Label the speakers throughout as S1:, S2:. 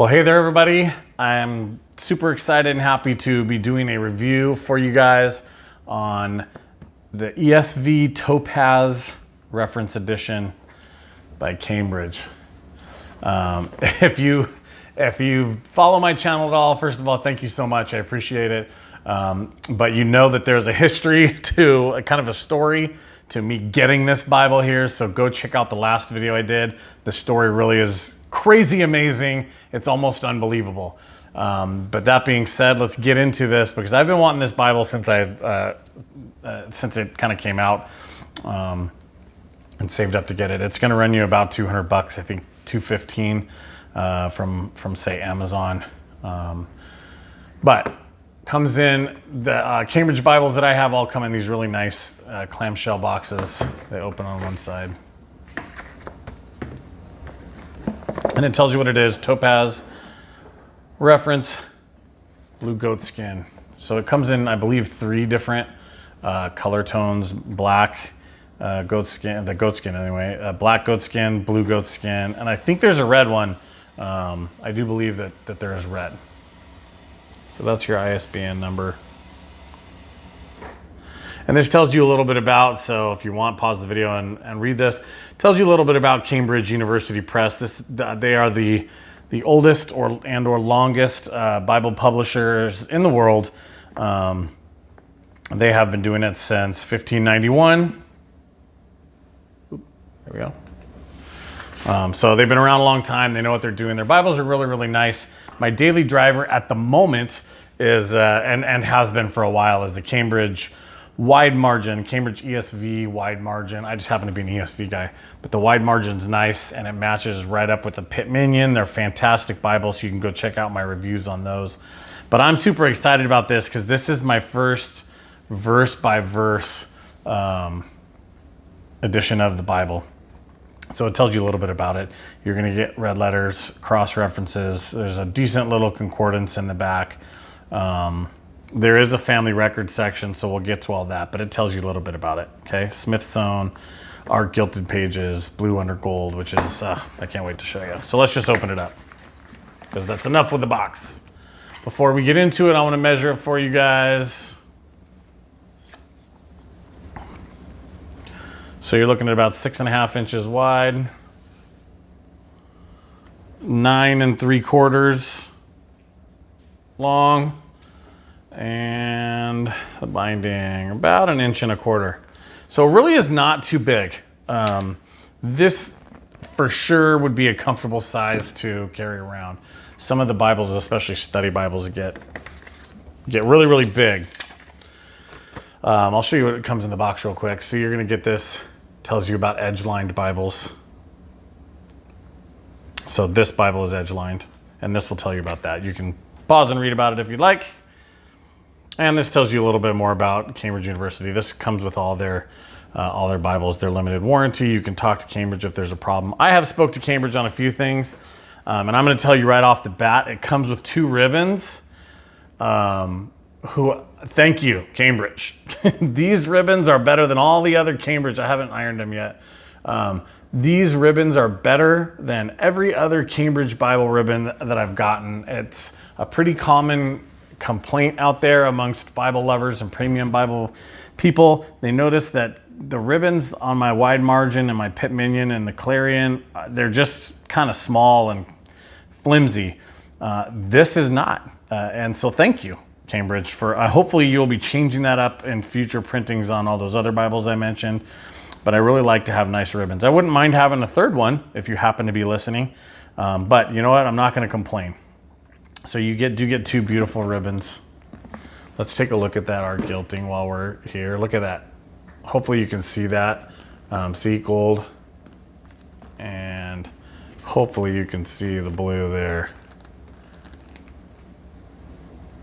S1: Well, hey there, everybody. I'm super excited and happy to be doing a review for you guys on the ESV Topaz Reference Edition by Cambridge. If you follow my channel at all, first of all, thank you so much. I appreciate it. But you know that there's a history to kind of a story to me getting this Bible here. So go check out the last video I did. The story really is crazy amazing. It's almost unbelievable. But that being said, let's get into this because I've been wanting this Bible since since it kind of came out and saved up to get it. It's going to run you about $200, I think $215 from say Amazon. But comes in the Cambridge Bibles that I have all come in these really nice clamshell boxes. They open on one side. And it tells you what it is: Topaz, reference, blue goat skin. So it comes in, I believe, 3 different color tones: black goat skin, the goat skin anyway, black goat skin, blue goat skin, and I think there's a red one. I do believe that there is red. So that's your ISBN number. And this tells you a little bit about, so if you want, pause the video and read this. It tells you a little bit about Cambridge University Press. They are the oldest or longest Bible publishers in the world. They have been doing it since 1591. There we go. So they've been around a long time. They know what they're doing. Their Bibles are really, really nice. My daily driver at the moment is, and has been for a while, is the Cambridge wide margin, Cambridge ESV wide margin. I just happen to be an ESV guy, but the wide margin's nice and it matches right up with the Pit Minion. They're fantastic Bibles, so you can go check out my reviews on those. But I'm super excited about this because this is my first verse by verse edition of the Bible. So it tells you a little bit about it. You're going to get red letters, cross references. There's a decent little concordance in the back. There is a family record section, so we'll get to all that, but it tells you a little bit about it. Okay, Smith's Own, art gilded pages, blue under gold, which is, I can't wait to show you. So let's just open it up because that's enough with the box. Before we get into it, I want to measure it for you guys. So you're looking at about 6.5 inches wide, 9 3/4 long, and the binding about 1 1/4 inches. So it really is not too big. This for sure would be a comfortable size to carry around. Some of the Bibles, especially study Bibles, get really, really big. I'll show you what comes in the box real quick. So you're gonna get this. Tells you about edge-lined Bibles. So this Bible is edge-lined, and this will tell you about that. You can pause and read about it if you'd like. And this tells you a little bit more about Cambridge University. This comes with all their Bibles, their limited warranty. You can talk to Cambridge if there's a problem. I have spoke to Cambridge on a few things, and I'm going to tell you right off the bat, it comes with 2 ribbons. Thank you, Cambridge. These ribbons are better than all the other Cambridge. I haven't ironed them yet. These ribbons are better than every other Cambridge Bible ribbon that I've gotten. It's a pretty common complaint out there amongst Bible lovers and premium Bible people. They notice that the ribbons on my wide margin and my Pit Minion and the Clarion, they're just kind of small and flimsy. This is not. And so thank you, Cambridge, for hopefully you'll be changing that up in future printings on all those other Bibles I mentioned. But I really like to have nice ribbons. I wouldn't mind having a 3rd one if you happen to be listening. But you know what? I'm not going to complain. So you do get 2 beautiful ribbons. Let's take a look at that art gilting while we're here. Look at that. Hopefully you can see that. See gold. And hopefully you can see the blue there.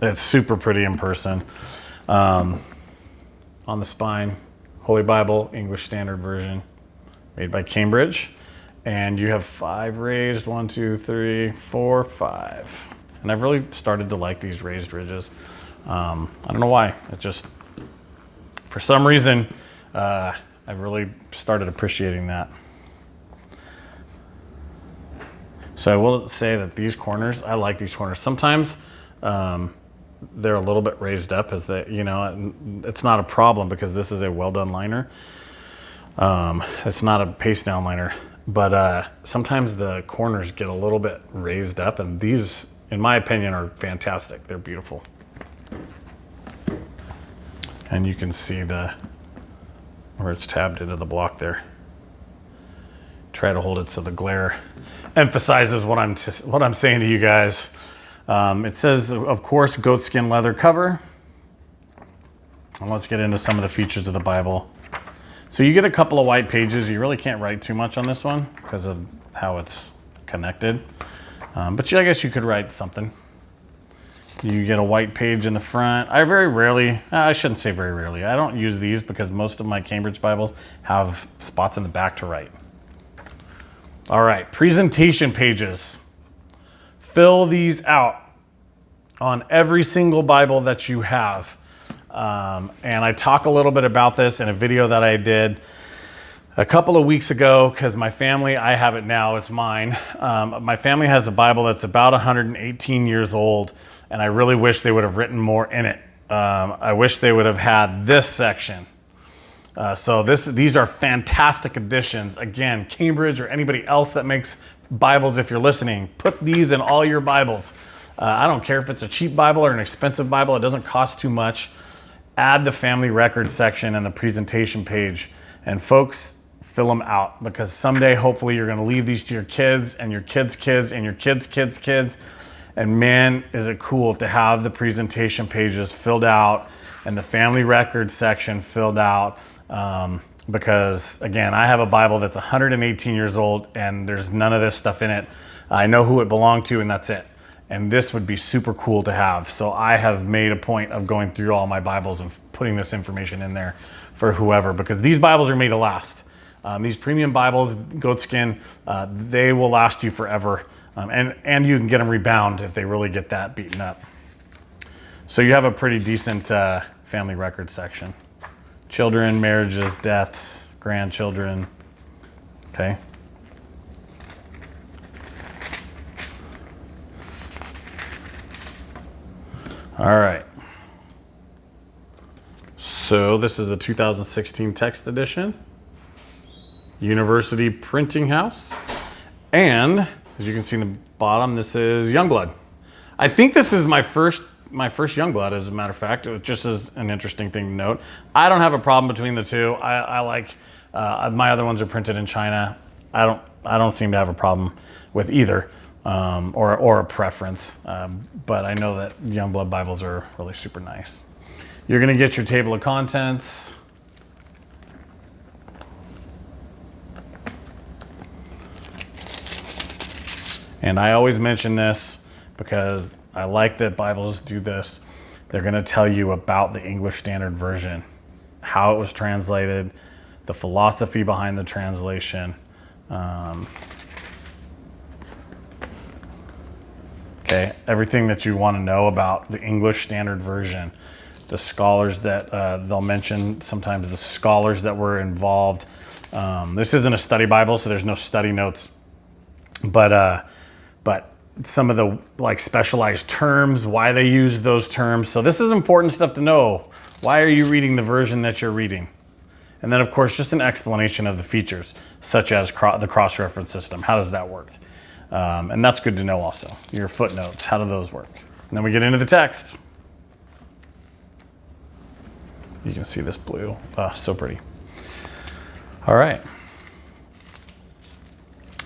S1: It's super pretty in person. On the spine, Holy Bible, English Standard Version, made by Cambridge. And you have 5 raised, 1, 2, 3, 4, 5. And I've really started to like these raised ridges. I don't know why. It just, for some reason, I've really started appreciating that. So I will say that these corners, I like these corners. Sometimes they're a little bit raised up as they, it's not a problem because this is a well done liner. It's not a paste down liner, but sometimes the corners get a little bit raised up, and these, in my opinion, are fantastic. They're beautiful. And you can see where it's tabbed into the block there. Try to hold it so the glare emphasizes what I'm saying to you guys. It says, of course, goatskin leather cover. And let's get into some of the features of the Bible. So you get a couple of white pages. You really can't write too much on this one because of how it's connected. But I guess you could write something. You get a white page in the front. I very rarely, I shouldn't say very rarely, I don't use these because most of my Cambridge Bibles have spots in the back to write. All right, presentation pages. Fill these out on every single Bible that you have. And I talk a little bit about this in a video that I did a couple of weeks ago because my family, I have it now, it's mine. My family has a Bible that's about 118 years old, and I really wish they would have written more in it. I wish they would have had this section. So these are fantastic additions. Again, Cambridge or anybody else that makes Bibles, if you're listening, put these in all your Bibles. I don't care if it's a cheap Bible or an expensive Bible. It doesn't cost too much. Add the family record section and the presentation page. And folks, fill them out because someday, hopefully, you're going to leave these to your kids and your kids' kids and your kids' kids' kids. And man, is it cool to have the presentation pages filled out and the family record section filled out. Because again, I have a Bible that's 118 years old and there's none of this stuff in it. I know who it belonged to and that's it. And this would be super cool to have. So I have made a point of going through all my Bibles and putting this information in there for whoever, because these Bibles are made to last. These premium Bibles, goatskin, they will last you forever. And you can get them rebound if they really get that beaten up. So you have a pretty decent family record section. Children, marriages, deaths, grandchildren, okay? All right. So this is the 2016 text edition, University Printing House. And as you can see in the bottom, this is Youngblood. I think this is my first Youngblood, as a matter of fact. It just is an interesting thing to note. I don't have a problem between the two. I like my other ones are printed in China. I don't seem to have a problem with either, or a preference. But I know that Youngblood Bibles are really super nice. You're gonna get your table of contents. And I always mention this because I like that Bibles do this. They're going to tell you about the English Standard Version, how it was translated, the philosophy behind the translation. Okay, everything that you want to know about the English Standard Version. The scholars that they'll mention, sometimes the scholars that were involved. This isn't a study Bible, so there's no study notes. But some of the specialized terms, why they use those terms. So this is important stuff to know. Why are you reading the version that you're reading? And then of course, just an explanation of the features, such as the cross-reference system. How does that work? And that's good to know also. Your footnotes, how do those work? And then we get into the text. You can see this blue, so pretty. All right.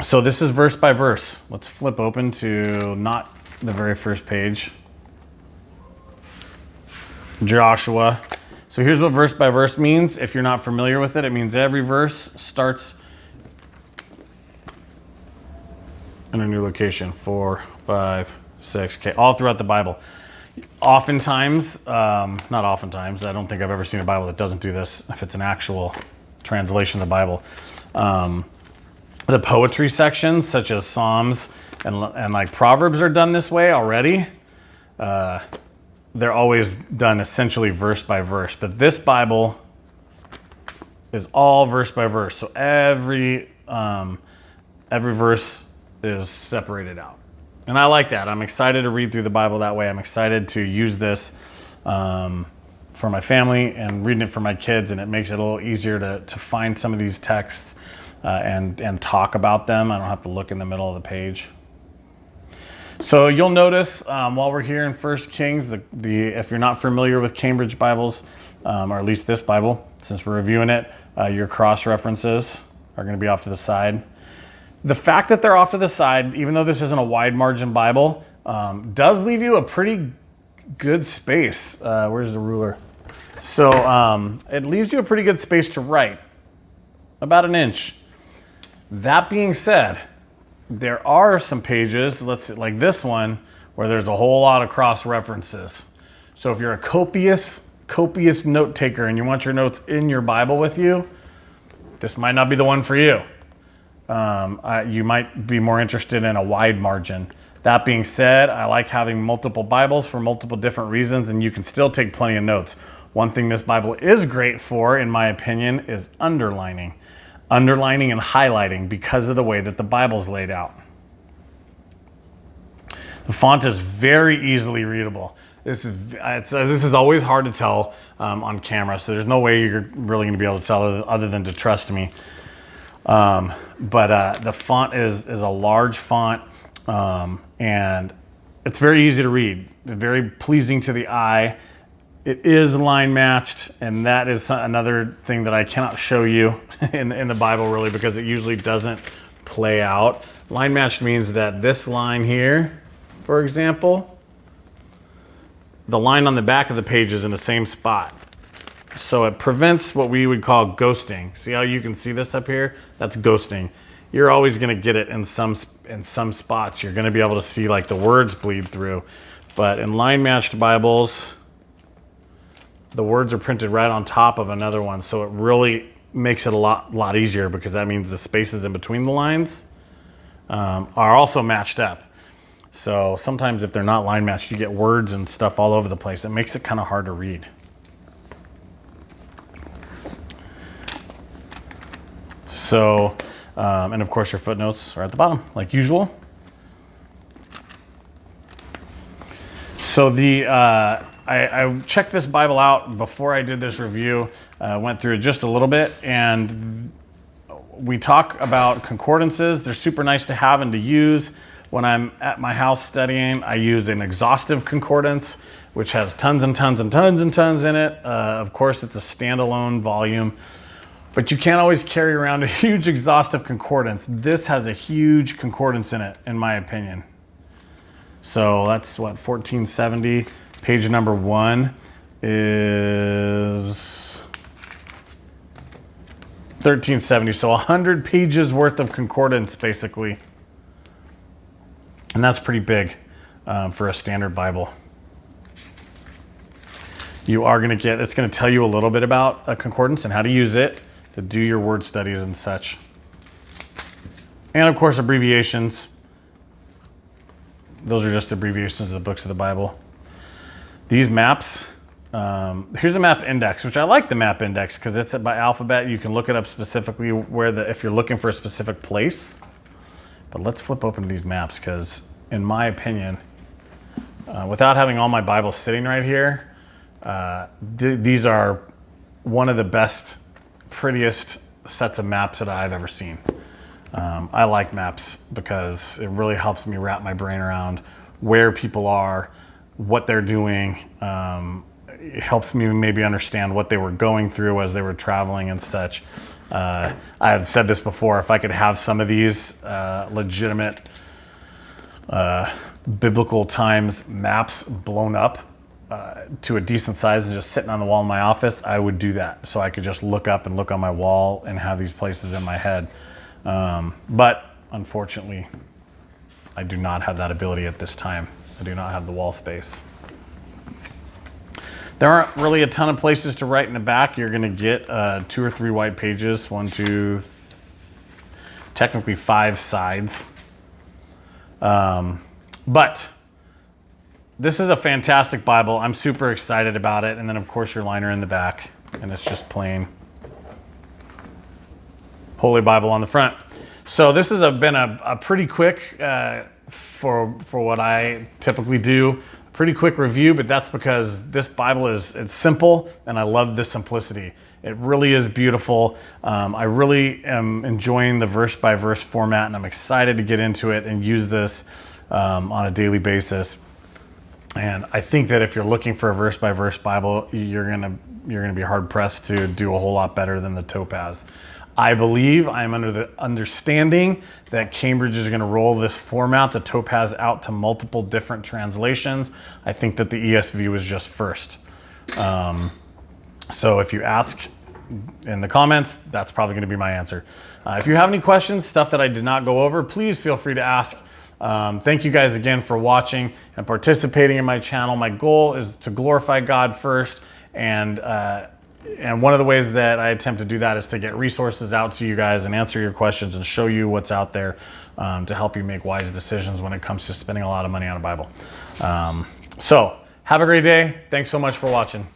S1: So this is verse by verse. Let's flip open to not the very first page. Joshua. So here's what verse by verse means. If you're not familiar with it, it means every verse starts in a new location. 4, 5, 6, okay, all throughout the Bible. Oftentimes, not oftentimes, I don't think I've ever seen a Bible that doesn't do this, if it's an actual translation of the Bible. The poetry sections, such as Psalms and like Proverbs, are done this way already. They're always done essentially verse by verse, but this Bible is all verse by verse. So every verse is separated out. And I like that. I'm excited to read through the Bible that way. I'm excited to use this for my family and reading it for my kids, and it makes it a little easier to find some of these texts and talk about them. I don't have to look in the middle of the page. So you'll notice while we're here in 1 Kings, if you're not familiar with Cambridge Bibles, or at least this Bible, since we're reviewing it, your cross references are going to be off to the side. The fact that they're off to the side, even though this isn't a wide margin Bible, does leave you a pretty good space. Where's the ruler? So it leaves you a pretty good space to write, about an inch. That being said, there are some pages, like this one, where there's a whole lot of cross references. So if you're a copious note taker and you want your notes in your Bible with you, this might not be the one for you. You might be more interested in a wide margin. That being said, I like having multiple Bibles for multiple different reasons, and you can still take plenty of notes. One thing this Bible is great for, in my opinion, is underlining. Underlining and highlighting because of the way that the Bible's laid out. The font is very easily readable. This is always hard to tell on camera, so there's no way you're really going to be able to tell other than to trust me. But the font is a large font, and it's very easy to read, very pleasing to the eye. It is line matched, and that is another thing that I cannot show you in the Bible really, because it usually doesn't play out. Line matched means that this line here, for example, the line on the back of the page is in the same spot. So it prevents what we would call ghosting. See how you can see this up here? That's ghosting. You're always going to get it in some spots. You're going to be able to see like the words bleed through. But in line matched Bibles, the words are printed right on top of another one. So it really makes it a lot easier, because that means the spaces in between the lines are also matched up. So sometimes if they're not line matched, you get words and stuff all over the place. It makes it kind of hard to read. So, and of course your footnotes are at the bottom, like usual. So I checked this Bible out before I did this review, went through it just a little bit, and we talk about concordances. They're super nice to have and to use. When I'm at my house studying, I use an exhaustive concordance, which has tons and tons and tons and tons in it. Of course, it's a standalone volume, but you can't always carry around a huge exhaustive concordance. This has a huge concordance in it, in my opinion. So that's what, 1470. Page number 1 is 1370. So 100 pages worth of concordance, basically. And that's pretty big for a standard Bible. You are going to get, it's going to tell you a little bit about a concordance and how to use it to do your word studies and such. And of course, abbreviations. Those are just abbreviations of the books of the Bible. These maps, here's the map index, which I like the map index because it's by alphabet. You can look it up specifically if you're looking for a specific place. But let's flip open to these maps because, in my opinion, without having all my Bibles sitting right here, these are one of the best, prettiest sets of maps that I've ever seen. I like maps because it really helps me wrap my brain around where people are, what they're doing. It helps me maybe understand what they were going through as they were traveling and such. I've said this before, if I could have some of these legitimate biblical times maps blown up to a decent size and just sitting on the wall in my office, I would do that. So I could just look up and look on my wall and have these places in my head. But unfortunately, I do not have that ability at this time. I do not have the wall space. There aren't really a ton of places to write in the back. You're going to get 2 or 3 white pages, 1, 2, technically 5 sides. But this is a fantastic Bible. I'm super excited about it. And then, of course, your liner in the back. And it's just plain Holy Bible on the front. So this has been a pretty quick, for what I typically do, pretty quick review, but that's because this Bible it's simple and I love the simplicity. It really is beautiful. I really am enjoying the verse by verse format, and I'm excited to get into it and use this on a daily basis. And I think that if you're looking for a verse by verse Bible, you're gonna be hard pressed to do a whole lot better than the Topaz. I believe I'm under the understanding that Cambridge is going to roll this format, the Topaz, out to multiple different translations. I think that the ESV was just first. So if you ask in the comments, that's probably going to be my answer. If you have any questions, stuff that I did not go over, please feel free to ask. Thank you guys again for watching and participating in my channel. My goal is to glorify God first, and one of the ways that I attempt to do that is to get resources out to you guys and answer your questions and show you what's out there to help you make wise decisions when it comes to spending a lot of money on a Bible. So have a great day. Thanks so much for watching.